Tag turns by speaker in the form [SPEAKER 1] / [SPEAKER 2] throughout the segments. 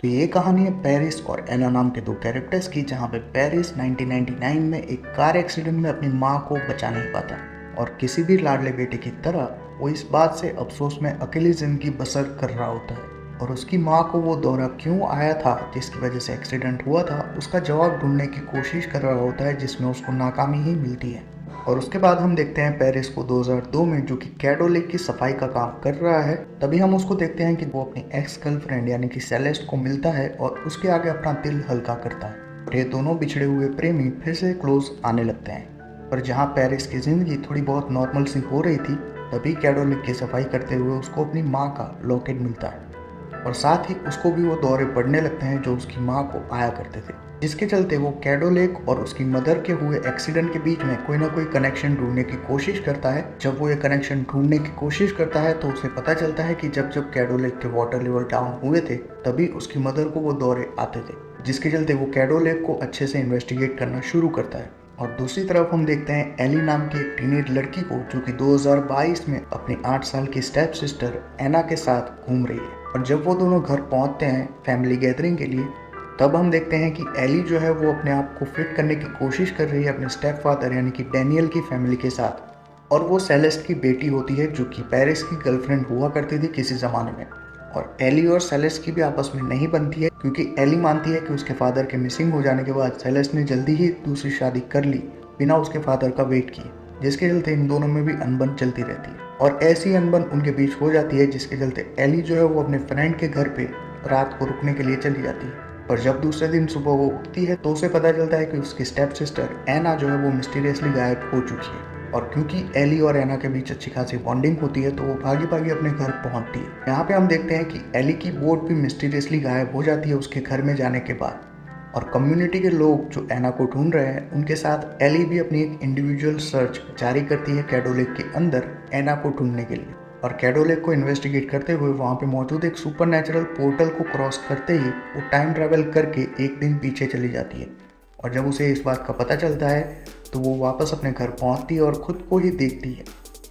[SPEAKER 1] तो ये कहानी है पेरिस और एना नाम के दो कैरेक्टर्स की, जहाँ पे पेरिस 1999 में एक कार एक्सीडेंट में अपनी माँ को बचा नहीं पाता और किसी भी लाडले बेटे की तरह वो इस बात से अफसोस में अकेली जिंदगी बसर कर रहा होता है। और उसकी माँ को वो दौरा क्यों आया था जिसकी वजह से एक्सीडेंट हुआ था, उसका जवाब ढूंढने की कोशिश कर रहा होता है, जिसमें उसको नाकामी ही मिलती है। और उसके बाद हम देखते हैं पेरिस को 2002 में, जो कि कैडो लेक की सफाई का काम कर रहा है। तभी हम उसको देखते हैं कि वो अपनी एक्स गर्लफ्रेंड यानी कि सेलेस्ट को मिलता है और उसके आगे अपना दिल हल्का करता है और ये दोनों बिछड़े हुए प्रेमी फिर से क्लोज आने लगते हैं। पर जहाँ पेरिस की जिंदगी थोड़ी बहुत नॉर्मल सी हो रही थी, तभी कैडो लेक की सफाई करते हुए उसको अपनी माँ का लॉकेट मिलता है और साथ ही उसको भी वो दौरे पड़ने लगते हैं जो उसकी माँ को आया करते थे, जिसके चलते वो कैडो लेक और उसकी मदर के हुए एक्सीडेंट के बीच में कोई ना कोई कनेक्शन ढूंढने की कोशिश करता है। जब वो ये कनेक्शन ढूंढने की कोशिश करता है तो उसे पता चलता है कि जब जब कैडो लेक के वाटर लेवल डाउन हुए थे, तभी उसकी मदर को वो दौरे आते थे, जिसके चलते वो कैडो लेक को अच्छे से इन्वेस्टिगेट करना शुरू करता है। और दूसरी तरफ हम देखते हैं एली नाम की एक टीनेज लड़की को, जो कि 2022 में अपनी 8 साल की स्टेप सिस्टर एना के साथ घूम रही है। और जब वो दोनों घर पहुंचते हैं फैमिली गैदरिंग के लिए, तब हम देखते हैं कि एली जो है वो अपने आप को फिट करने की कोशिश कर रही है अपने स्टेप फादर यानी कि डैनियल की फैमिली के साथ। और वो सेलेस्ट की बेटी होती है, जो कि पेरिस की गर्लफ्रेंड हुआ करती थी किसी ज़माने में। और एली और सेलेस्ट की भी आपस में नहीं बनती है, क्योंकि एली मानती है कि उसके फादर के मिसिंग हो जाने के बाद सेलेस्ट ने जल्दी ही दूसरी शादी कर ली बिना उसके फादर का वेट किए, जिसके चलते इन दोनों में भी अनबन चलती रहती है। और ऐसी अनबन उनके बीच हो जाती है, जिसके चलते एली जो है वो अपने फ्रेंड के घर पे रात को रुकने के लिए चली जाती है। पर जब दूसरे दिन सुबह वो उठती है तो उसे पता चलता है कि उसकी स्टेप सिस्टर एना जो है वो मिस्टीरियसली गायब हो चुकी है। और क्योंकि एली और एना के बीच अच्छी खासी बॉन्डिंग होती है, तो वो भागी भागी अपने घर पहुंचती है। यहाँ पे हम देखते हैं कि एली की बोट भी मिस्टीरियसली गायब हो जाती है उसके घर में जाने के बाद। और कम्युनिटी के लोग जो एना को ढूंढ रहे हैं, उनके साथ एली भी अपनी एक इंडिविजुअल सर्च जारी करती है कैडो लेक के अंदर एना को ढूंढने के लिए। और कैडो लेक को इन्वेस्टिगेट करते हुए वहाँ पे मौजूद एक सुपरनैचुरल पोर्टल को क्रॉस करते ही वो टाइम ट्रैवल करके एक दिन पीछे चली जाती है। और जब उसे इस बात का पता चलता है तो वो वापस अपने घर पहुँचती है और खुद को ही देखती है।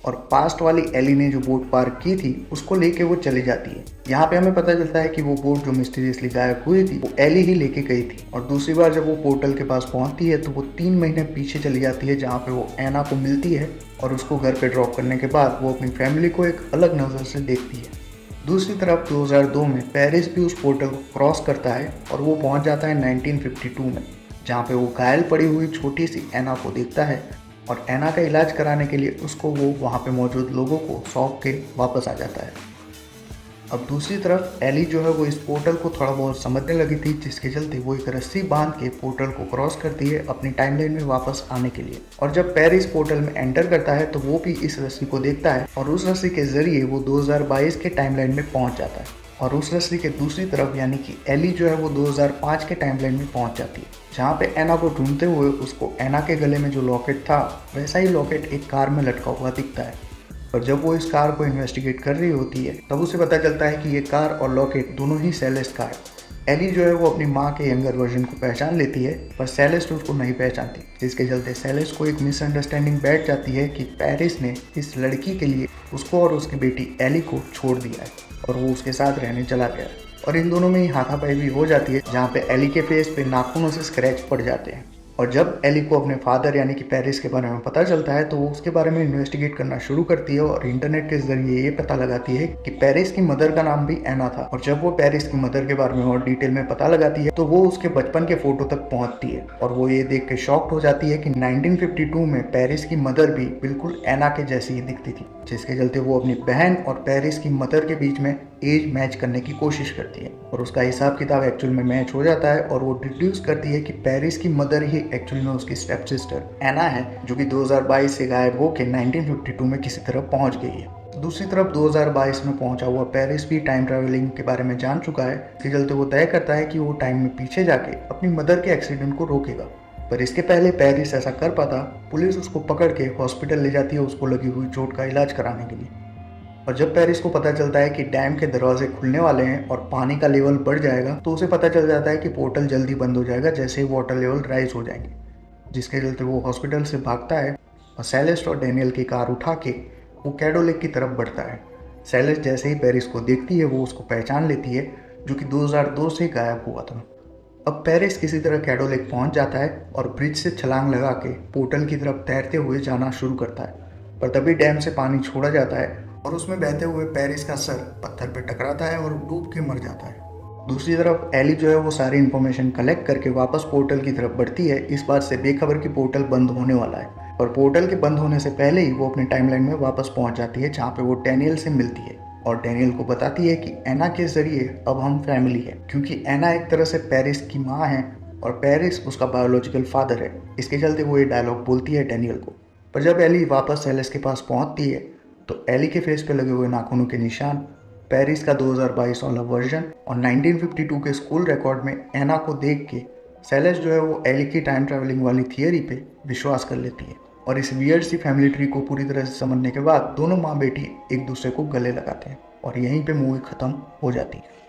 [SPEAKER 1] और पास्ट वाली एली ने जो बोट पार्क की थी उसको लेके वो चली जाती है। यहाँ पे हमें पता चलता है कि वो बोट जो मिस्टीरियसली गायब हुई थी वो एली ही लेके गई थी। और दूसरी बार जब वो पोर्टल के पास पहुंचती है तो वो 3 महीने पीछे चली जाती है, जहाँ पे वो एना को मिलती है और उसको घर पे ड्रॉप करने के बाद वो अपनी फैमिली को एक अलग नज़र से देखती है। दूसरी तरफ 2002 में पेरिस भी उस पोर्टल को क्रॉस करता है और वो पहुंच जाता है 1952 में, जहाँ पे वो घायल पड़ी हुई छोटी सी एना को देखता है और एना का इलाज कराने के लिए उसको वो वहाँ पे मौजूद लोगों को सौंप के वापस आ जाता है। अब दूसरी तरफ एली जो है वो इस पोर्टल को थोड़ा बहुत समझने लगी थी, जिसके चलते वो एक रस्सी बांध के पोर्टल को क्रॉस करती है अपनी टाइमलाइन में वापस आने के लिए। और जब पेरिस पोर्टल में एंटर करता है तो वो भी इस रस्सी को देखता है और उस रस्सी के जरिए वो 2022 के टाइमलाइन में पहुंच जाता है। और उस रस्सी के दूसरी तरफ यानी कि एली जो है वो 2005 के टाइमलाइन में पहुंच जाती है, जहाँ पे एना को ढूंढते हुए उसको एना के गले में जो लॉकेट था वैसा ही लॉकेट एक कार में लटका हुआ दिखता है। और जब वो इस कार को इन्वेस्टिगेट कर रही होती है तब उसे पता चलता है कि ये कार और लॉकेट दोनों ही सेलेस्ट का है। एली जो है वो अपनी माँ के यंगर वर्जन को पहचान लेती है, पर सेलेस्ट उसको नहीं पहचानती, जिसके चलते सेलेस्ट को एक मिसअंडरस्टैंडिंग बैठ जाती है कि पेरिस ने इस लड़की के लिए उसको और उसकी बेटी एली को छोड़ दिया है और वो उसके साथ रहने चला गया है। और इन दोनों में ही हाथापाई भी हो जाती है, जहाँ पे एली के फेस पे नाखूनों से स्क्रैच पड़ जाते हैं। और जब एली को अपने फादर यानी कि पेरिस के बारे में पता चलता है तो वो उसके बारे में इन्वेस्टिगेट करना शुरू करती है और इंटरनेट के जरिए ये पता लगाती है कि पेरिस की मदर का नाम भी एना था। और जब वो पेरिस की मदर के बारे में और डिटेल में पता लगाती है तो वो उसके बचपन के फोटो तक पहुंचती है और वो ये देख के शॉक्ड हो जाती है कि 1952 में पेरिस की मदर भी बिल्कुल एना के जैसी ही दिखती थी, जिसके चलते वो अपनी बहन और पेरिस की मदर के बीच में एज मैच करने की कोशिश करती है। और उसका हिसाब किताब एक्चुअल में मैच हो जाता है और वो डिड्यूस करती है कि पेरिस की मदर ही एक्चुअली में उसकी स्टेप सिस्टर एना है, जो कि 2022 से गायब होकर 1952 में किसी तरह पहुंच गई है। दूसरी तरफ 2022 में पहुंचा हुआ पेरिस भी टाइम ट्रैवलिंग के बारे में जान चुका है, इसके चलते वो तय करता है कि वो टाइम में पीछे जाके अपनी मदर के एक्सीडेंट को रोकेगा। पर इसके पहले पेरिस ऐसा कर पाता, पुलिस उसको पकड़ के हॉस्पिटल ले जाती है उसको लगी हुई चोट का इलाज कराने के लिए। और जब पेरिस को पता चलता है कि डैम के दरवाजे खुलने वाले हैं और पानी का लेवल बढ़ जाएगा, तो उसे पता चल जाता है कि पोर्टल जल्दी बंद हो जाएगा जैसे ही वाटर लेवल राइज हो जाएंगे, जिसके चलते वो हॉस्पिटल से भागता है और सेलेस्ट और डैनियल की कार उठा के वो कैडो लेक की तरफ बढ़ता है। सेलेस्ट जैसे ही पेरिस को देखती है वो उसको पहचान लेती है, जो कि 2002 से गायब हुआ था। अब पेरिस किसी तरह कैडो लेक पहुंच जाता है और ब्रिज से छलांग लगा के पोर्टल की तरफ तैरते हुए जाना शुरू करता है, पर तभी डैम से पानी छोड़ा जाता है और उसमें बहते हुए पेरिस का सर पत्थर पे टकराता है और डूब के मर जाता है। दूसरी तरफ एली जो है वो सारी इन्फॉर्मेशन कलेक्ट करके वापस पोर्टल की तरफ बढ़ती है, इस बात से बेखबर कि पोर्टल बंद होने वाला है। पर पोर्टल के बंद होने से पहले ही वो अपने टाइमलाइन में वापस पहुंच जाती है, जहाँ पे वो डैनियल से मिलती है और डैनियल को बताती है कि एना के जरिए अब हम फैमिली है, क्योंकि एना एक तरह से पेरिस की माँ है और पेरिस उसका बायोलॉजिकल फादर है। इसके चलते वो ये डायलॉग बोलती है डैनियल को। पर जब एली वापस सेलेस के पास पहुंचती है तो एली के फेस पे लगे हुए नाखूनों के निशान, पेरिस का 2022 वाला वर्जन और 1952 के स्कूल रिकॉर्ड में एना को देख के सेलेस जो है वो एली की टाइम ट्रैवलिंग वाली थियरी पे विश्वास कर लेती है। और इस वियर्ड सी फैमिली ट्री को पूरी तरह से समझने के बाद दोनों माँ बेटी एक दूसरे को गले लगाते हैं और यहीं पे मूवी खत्म हो जाती है।